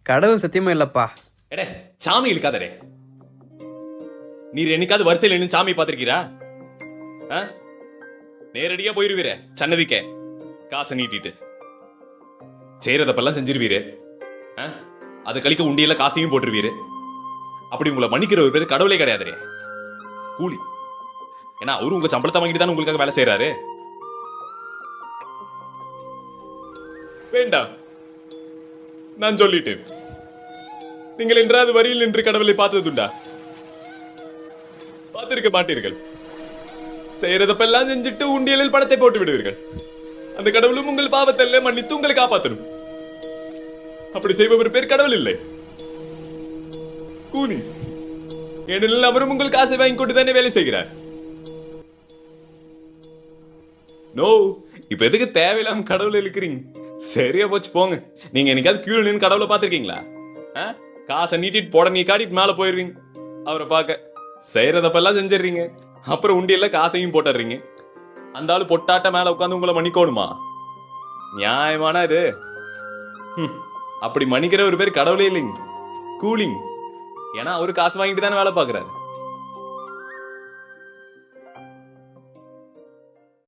கடவுள் சத்தியமா இல்லப்பா. எடே சாமி இருக்காதடே. நீர் என்னைக்காவது வரிசையில் நின்று சாமி பார்த்திருக்கீரா? நேரடியா போயிருவீரே சன்னதிக்கே காசை நீட்டிட்டு செய்யறதப்பெல்லாம் செஞ்சிருவீரு. அது கழிக்க உண்டியெல்லாம் காசையும் போட்டுருவீரு. அப்படி உங்களை மன்னிக்கிற ஒரு பேர் கடவுளே கிடையாதுரே, கூலி. ஏன்னா அவரு உங்க சம்பளத்தை வாங்கிட்டு தானே உங்களுக்காக வேலை செய்யறாரு. வேண்டாம், நான் சொல்லிட்டேன். நீங்கள் என்றாவது வரியில் நின்று கடவுளை பார்த்ததுண்டா? பார்த்திருக்க மாட்டீர்கள். செய்யறதப்பெல்லாம் செஞ்சுட்டு உண்டியலில் பணத்தை போட்டு விடுவீர்கள். அந்த கடவுளும் உங்கள் பாவத்தல்ல மன்னித்து உங்களை காப்பாற்றணும். அப்படி செய்பவர் பேர் கடவுள் இல்லை, கூலி. ஏனெனில் அவரும் உங்கள் காசை வாங்கி கொண்டு தானே வேலை செய்கிறார். நோ, இப்ப எதுக்கு தேவையில்லாம கடவுள் இழுக்கிறீங்க? சரியா போச்சு போங்க. நீங்க என்னைக்காவது கியூல நின்று கடவுளை பார்த்திருக்கீங்களா? காசை நீட்டிட்டு போட நீ காட்டிட்டு மேல போயிருவீங்க. அவரை பார்க்க செய்யறதப்பெல்லாம் செஞ்சிடுறீங்க. அப்புறம் உண்டியெல்லாம் காசையும் போட்டுறீங்க. அந்த ஆளு பொட்டாட்ட மேல உட்காந்து உங்களை மன்னிக்கணுமா? நியாயமான இது? அப்படி மன்னிக்கிற ஒரு பேர் கடவுளே இல்லைங்க, கூலிங். ஏன்னா அவரு காசு வாங்கிட்டு தானே வேலை பார்க்கறாரு.